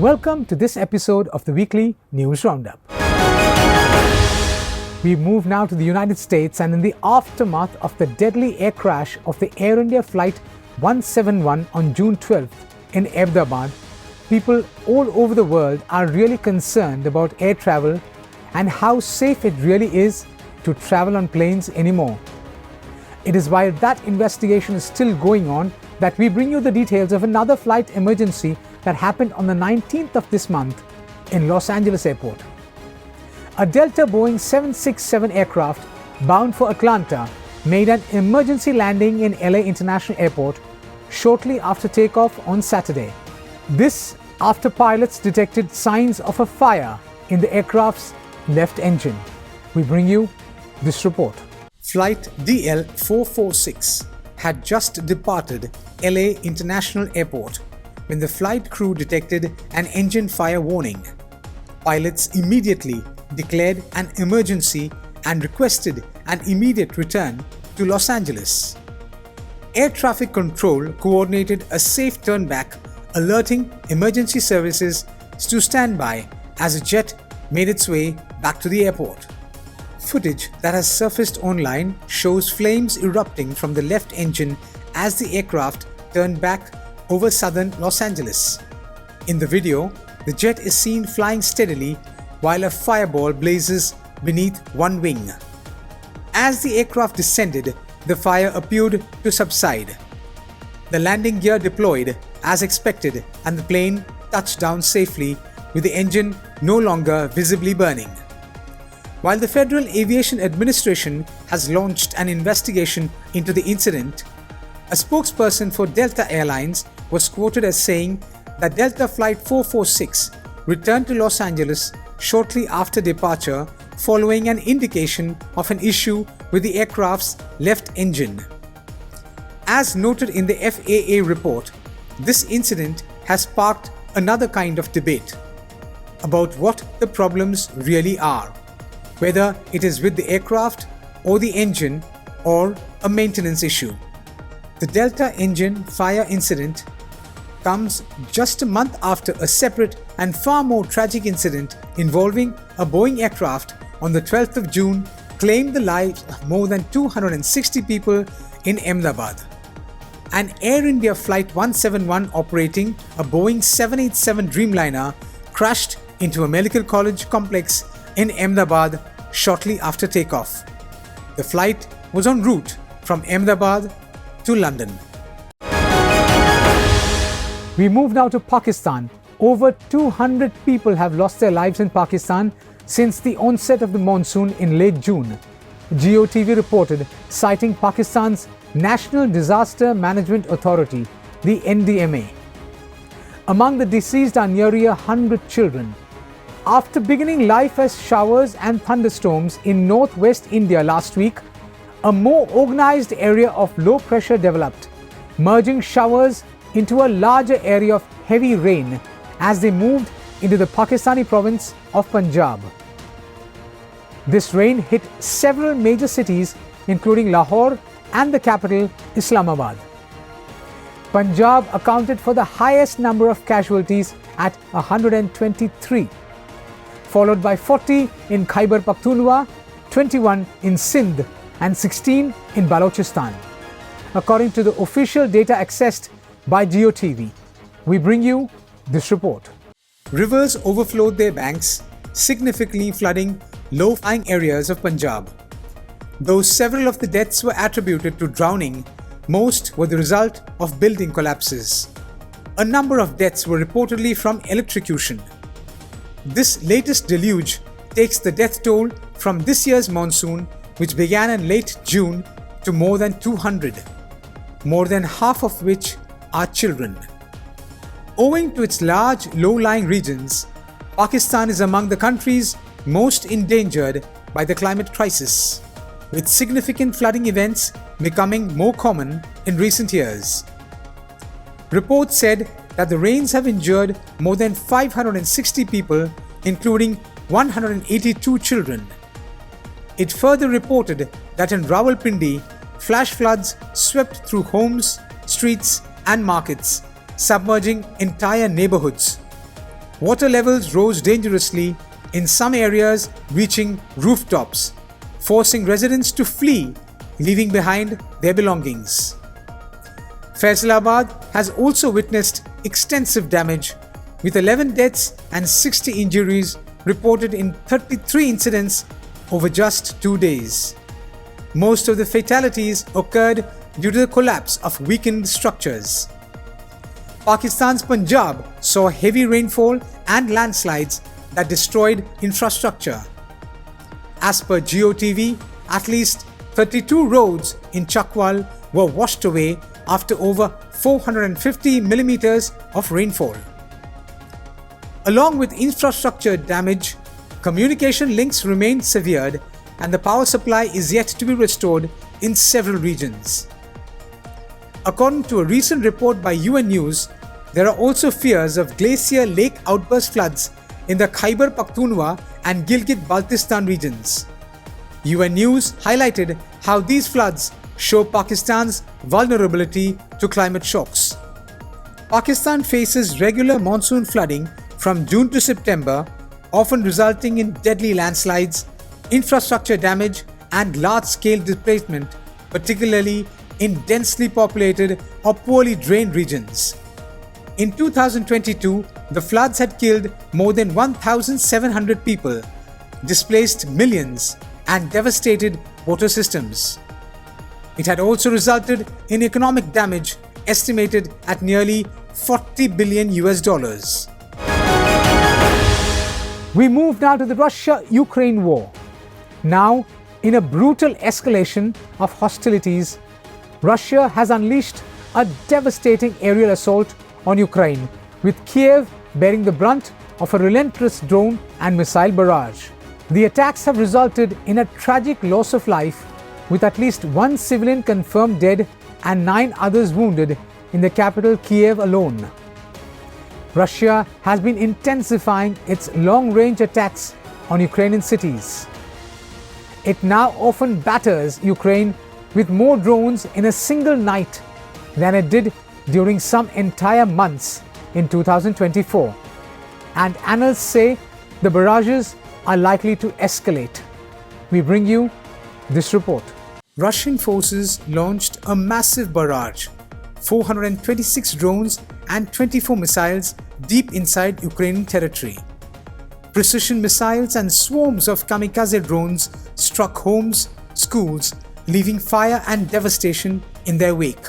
Welcome to this episode of the weekly News Roundup. We move now to the United States, and in the aftermath of the deadly air crash of the Air India Flight 171 on June 12th in Ahmedabad, people all over the world are really concerned about air travel and how safe it really is to travel on planes anymore. It is while that investigation is still going on that we bring you the details of another flight emergency that happened on the 19th of this month in Los Angeles Airport. A Delta Boeing 767 aircraft bound for Atlanta made an emergency landing in LA International Airport shortly after takeoff on Saturday. This after pilots detected signs of a fire in the aircraft's left engine. We bring you this report. Flight DL446 had just departed LA International Airport when the flight crew detected an engine fire warning. Pilots immediately declared an emergency and requested an immediate return to Los Angeles. Air traffic control coordinated a safe turnback, alerting emergency services to stand by as a jet made its way back to the airport. Footage that has surfaced online shows flames erupting from the left engine as the aircraft turned back over southern Los Angeles. In the video, the jet is seen flying steadily while a fireball blazes beneath one wing. As the aircraft descended, the fire appeared to subside. The landing gear deployed as expected and the plane touched down safely with the engine no longer visibly burning. While the Federal Aviation Administration has launched an investigation into the incident, a spokesperson for Delta Airlines was quoted as saying that Delta Flight 446 returned to Los Angeles shortly after departure following an indication of an issue with the aircraft's left engine. As noted in the FAA report, this incident has sparked another kind of debate about what the problems really are, whether it is with the aircraft or the engine or a maintenance issue. The Delta engine fire incident comes just a month after a separate and far more tragic incident involving a Boeing aircraft on the 12th of June claimed the lives of more than 260 people in Ahmedabad. An Air India Flight 171 operating a Boeing 787 Dreamliner crashed into a medical college complex in Ahmedabad shortly after takeoff. The flight was en route from Ahmedabad to London. We move now to Pakistan. Over 200 people have lost their lives in Pakistan since the onset of the monsoon in late June, GOTV reported, citing Pakistan's National Disaster Management Authority, the NDMA. Among the deceased are nearly 100 children. After beginning life as showers and thunderstorms in northwest India last week, a more organized area of low pressure developed, merging showers into a larger area of heavy rain as they moved into the Pakistani province of Punjab. This rain hit several major cities including Lahore and the capital Islamabad. Punjab accounted for the highest number of casualties at 123, followed by 40 in Khyber Pakhtunkhwa, 21 in Sindh and 16 in Balochistan, according to the official data accessed by GOTV. We bring you this report. Rivers overflowed their banks, significantly flooding low-lying areas of Punjab. Though several of the deaths were attributed to drowning, most were the result of building collapses. A number of deaths were reportedly from electrocution. This latest deluge takes the death toll from this year's monsoon, which began in late June, to more than 200, more than half of which are children. Owing to its large low-lying regions, Pakistan is among the countries most endangered by the climate crisis, with significant flooding events becoming more common in recent years. Reports said that the rains have injured more than 560 people, including 182 children. It further reported that in Rawalpindi, flash floods swept through homes, streets, and markets, submerging entire neighborhoods. water levels rose dangerously, in some areas reaching rooftops, forcing residents to flee, leaving behind their belongings. Faisalabad has also witnessed extensive damage, with 11 deaths and 60 injuries reported in 33 incidents over just 2 days. Most of the fatalities occurred due to the collapse of weakened structures. Pakistan's Punjab saw heavy rainfall and landslides that destroyed infrastructure. As per GeoTV, at least 32 roads in Chakwal were washed away after over 450 millimeters of rainfall. Along with infrastructure damage, communication links remain severed and the power supply is yet to be restored in several regions. According to a recent report by UN News, there are also fears of glacier lake outburst floods in the Khyber Pakhtunkhwa and Gilgit-Baltistan regions. UN News highlighted how these floods show Pakistan's vulnerability to climate shocks. Pakistan faces regular monsoon flooding from June to September, often resulting in deadly landslides, infrastructure damage, and large-scale displacement, particularly in densely populated or poorly drained regions. In 2022, the floods had killed more than 1,700 people, displaced millions, and devastated water systems. It had also resulted in economic damage estimated at nearly $40 billion. We move now to the Russia-Ukraine war. Now, in a brutal escalation of hostilities, Russia has unleashed a devastating aerial assault on Ukraine, with Kiev bearing the brunt of a relentless drone and missile barrage. The attacks have resulted in a tragic loss of life, with at least one civilian confirmed dead and 9 others wounded in the capital Kiev alone. Russia has been intensifying its long-range attacks on Ukrainian cities. It now often batters Ukraine with more drones in a single night than it did during some entire months in 2024. And analysts say the barrages are likely to escalate. We bring you this report. Russian forces launched a massive barrage, 426 drones and 24 missiles deep inside Ukrainian territory. Precision missiles and swarms of kamikaze drones struck homes, schools, leaving fire and devastation in their wake.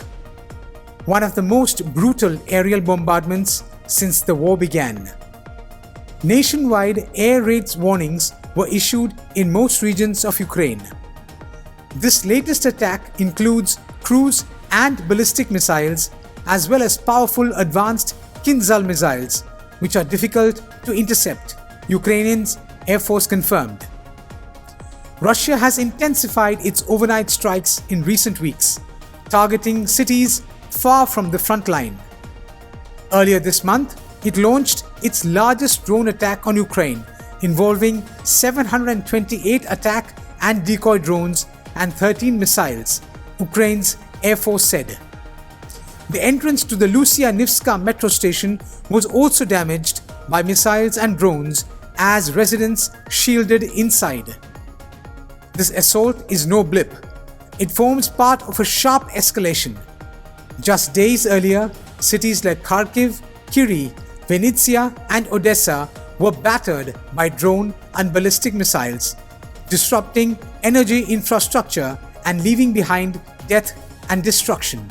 One of the most brutal aerial bombardments since the war began. Nationwide air raids warnings were issued in most regions of Ukraine. This latest attack includes cruise and ballistic missiles, as well as powerful advanced Kinzhal missiles, which are difficult to intercept, Ukrainians' Air Force confirmed. Russia has intensified its overnight strikes in recent weeks, targeting cities far from the front line. Earlier this month, it launched its largest drone attack on Ukraine, involving 728 attack and decoy drones and 13 missiles, Ukraine's Air Force said. The entrance to the Lucia-Nivska metro station was also damaged by missiles and drones as residents shielded inside. This assault is no blip. It forms part of a sharp escalation. Just days earlier, cities like Kharkiv, Kyiv, Vinnytsia, and Odessa were battered by drone and ballistic missiles, disrupting energy infrastructure and leaving behind death and destruction.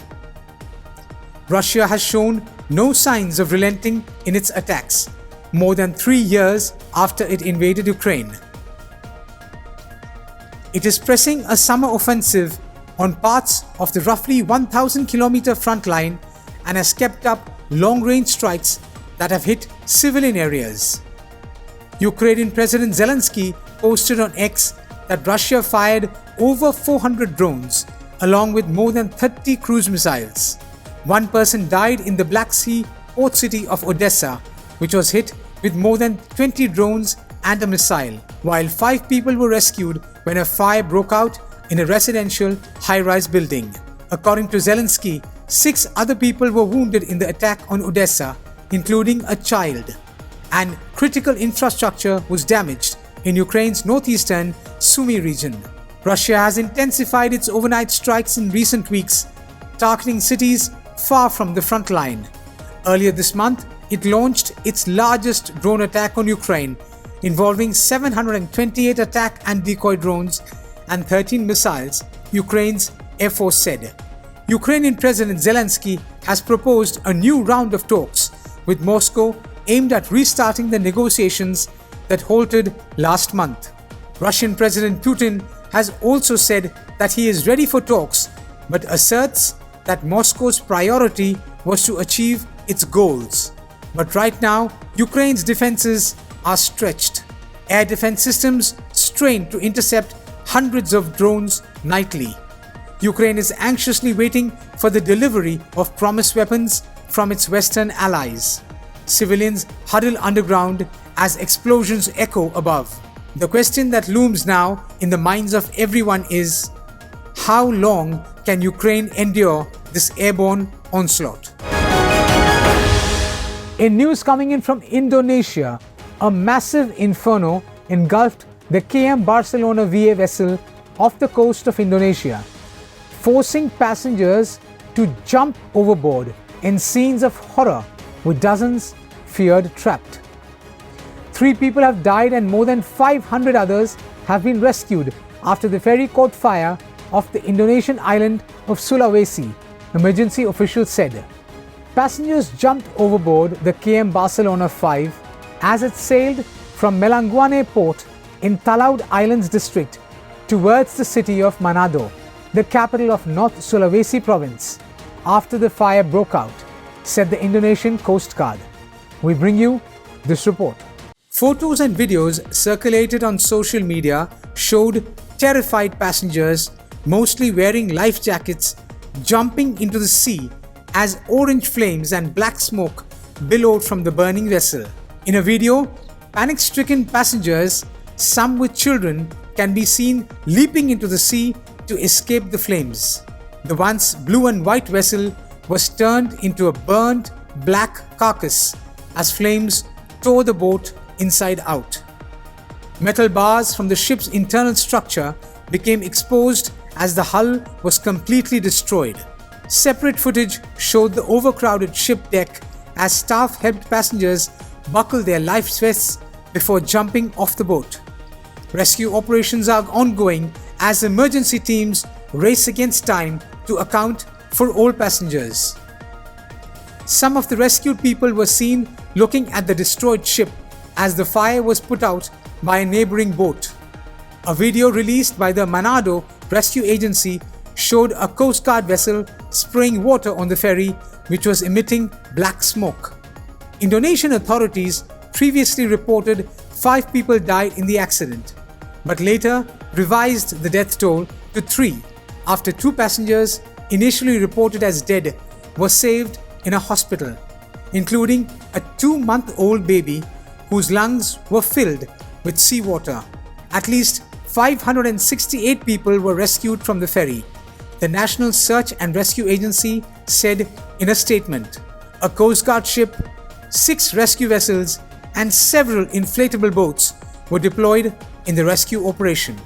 Russia has shown no signs of relenting in its attacks, more than 3 years after it invaded Ukraine. It is pressing a summer offensive on parts of the roughly 1,000-kilometer front line and has kept up long-range strikes that have hit civilian areas. Ukrainian President Zelensky posted on X that Russia fired over 400 drones, along with more than 30 cruise missiles. One person died in the Black Sea port city of Odessa, which was hit with more than 20 drones and a missile, while 5 people were rescued when a fire broke out in a residential high-rise building. According to Zelensky, 6 other people were wounded in the attack on Odessa, including a child. and critical infrastructure was damaged in Ukraine's northeastern Sumy region. Russia has intensified its overnight strikes in recent weeks, targeting cities far from the front line. Earlier this month, it launched its largest drone attack on Ukraine, involving 728 attack and decoy drones and 13 missiles, Ukraine's Air Force said. Ukrainian President Zelensky has proposed a new round of talks with Moscow aimed at restarting the negotiations that halted last month. Russian President Putin has also said that he is ready for talks, but asserts that Moscow's priority was to achieve its goals. But right now, Ukraine's defenses are stretched. Air defense systems strain to intercept hundreds of drones nightly. Ukraine is anxiously waiting for the delivery of promised weapons from its Western allies. Civilians huddle underground as explosions echo above. The question that looms now in the minds of everyone is, how long can Ukraine endure this airborne onslaught? In news coming in from Indonesia, a massive inferno engulfed the KM Barcelona VA vessel off the coast of Indonesia, forcing passengers to jump overboard in scenes of horror with dozens feared trapped. 3 people have died and more than 500 others have been rescued after the ferry caught fire off the Indonesian island of Sulawesi, emergency officials said. Passengers jumped overboard the KM Barcelona 5 as it sailed from Melanguane port in Talaud Islands district towards the city of Manado, the capital of North Sulawesi province, after the fire broke out, said the Indonesian Coast Guard. We bring you this report. Photos and videos circulated on social media showed terrified passengers, mostly wearing life jackets, jumping into the sea as orange flames and black smoke billowed from the burning vessel. In a video, panic-stricken passengers, some with children, can be seen leaping into the sea to escape the flames. The once blue and white vessel was turned into a burnt black carcass as flames tore the boat inside out. Metal bars from the ship's internal structure became exposed as the hull was completely destroyed. Separate footage showed the overcrowded ship deck as staff helped passengers buckle their life vests before jumping off the boat. Rescue operations are ongoing as emergency teams race against time to account for all passengers. Some of the rescued people were seen looking at the destroyed ship as the fire was put out by a neighboring boat. A video released by the Manado Rescue Agency showed a Coast Guard vessel spraying water on the ferry, which was emitting black smoke. Indonesian authorities previously reported 5 people died in the accident, but later revised the death toll to 3 after 2 passengers initially reported as dead were saved in a hospital, including a 2-month-old baby whose lungs were filled with seawater. At least 568 people were rescued from the ferry, the National Search and Rescue Agency said in a statement. A Coast Guard ship, 6 rescue vessels, and several inflatable boats were deployed in the rescue operation.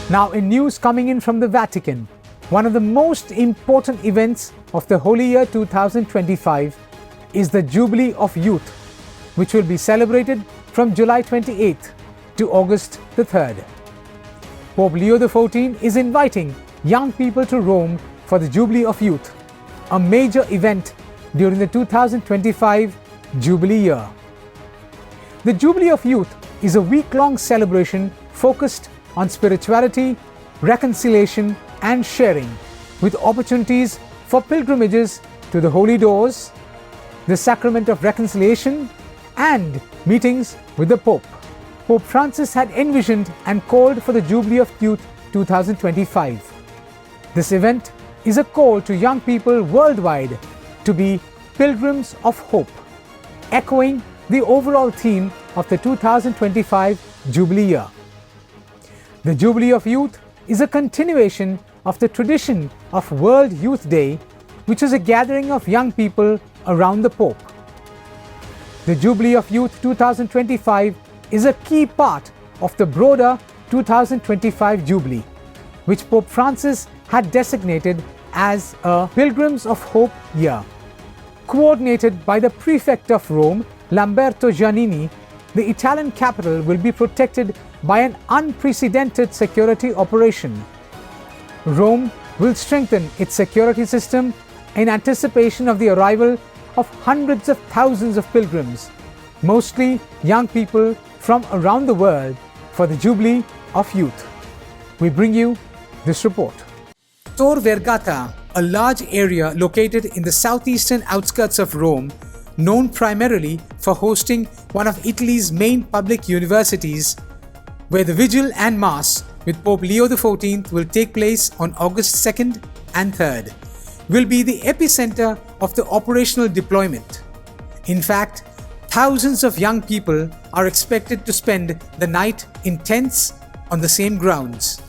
Now, in news coming in from the Vatican, one of the most important events of the Holy Year 2025 is the Jubilee of Youth, which will be celebrated from July 28th to August the 3rd. Pope Leo XIV is inviting young people to Rome for the Jubilee of Youth, a major event during the 2025 Jubilee year. The Jubilee of Youth is a week-long celebration focused on spirituality, reconciliation, and sharing, with opportunities for pilgrimages to the Holy Doors, the Sacrament of Reconciliation, and meetings with the Pope. Pope Francis had envisioned and called for the Jubilee of Youth 2025. This event is a call to young people worldwide to be pilgrims of hope, echoing the overall theme of the 2025 Jubilee year. The Jubilee of Youth is a continuation of the tradition of World Youth Day, which is a gathering of young people around the Pope. The Jubilee of Youth 2025 is a key part of the broader 2025 Jubilee, which Pope Francis had designated as a Pilgrims of Hope year. Coordinated by the Prefect of Rome, Lamberto Giannini, the Italian capital will be protected by an unprecedented security operation. Rome will strengthen its security system in anticipation of the arrival of hundreds of thousands of pilgrims, mostly young people from around the world, for the Jubilee of Youth. We bring you this report. Tor Vergata, a large area located in the southeastern outskirts of Rome, known primarily for hosting one of Italy's main public universities, where the Vigil and Mass with Pope Leo XIV will take place on August 2nd and 3rd, will be the epicenter of the operational deployment. In fact, thousands of young people are expected to spend the night in tents on the same grounds.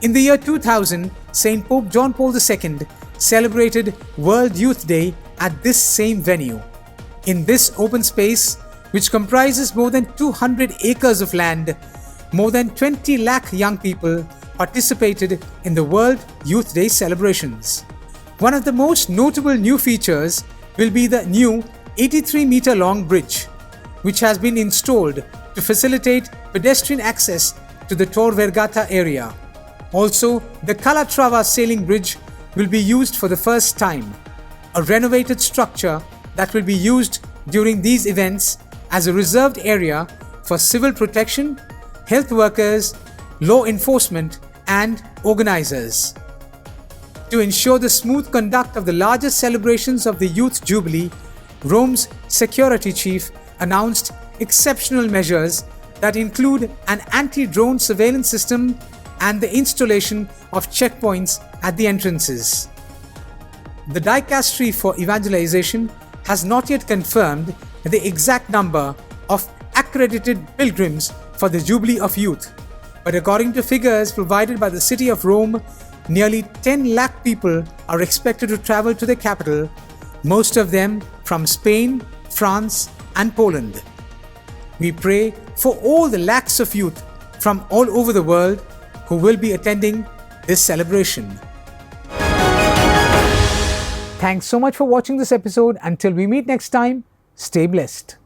In the year 2000, St. Pope John Paul II celebrated World Youth Day at this same venue. In this open space, which comprises more than 200 acres of land, more than 20 lakh young people participated in the World Youth Day celebrations. One of the most notable new features will be the new 83-meter-long bridge, which has been installed to facilitate pedestrian access to the Tor Vergata area. Also, the Calatrava sailing bridge will be used for the first time, a renovated structure that will be used during these events as a reserved area for civil protection, health workers, law enforcement, and organizers. To ensure the smooth conduct of the largest celebrations of the Youth Jubilee, Rome's security chief announced exceptional measures that include an anti-drone surveillance system and the installation of checkpoints at the entrances. The Dicastery for Evangelization has not yet confirmed the exact number of accredited pilgrims for the Jubilee of Youth, but according to figures provided by the city of Rome, nearly 10 lakh people are expected to travel to the capital, most of them from Spain, France, and Poland. We pray for all the lakhs of youth from all over the world who will be attending this celebration. Thanks so much for watching this episode. Until we meet next time, stay blessed.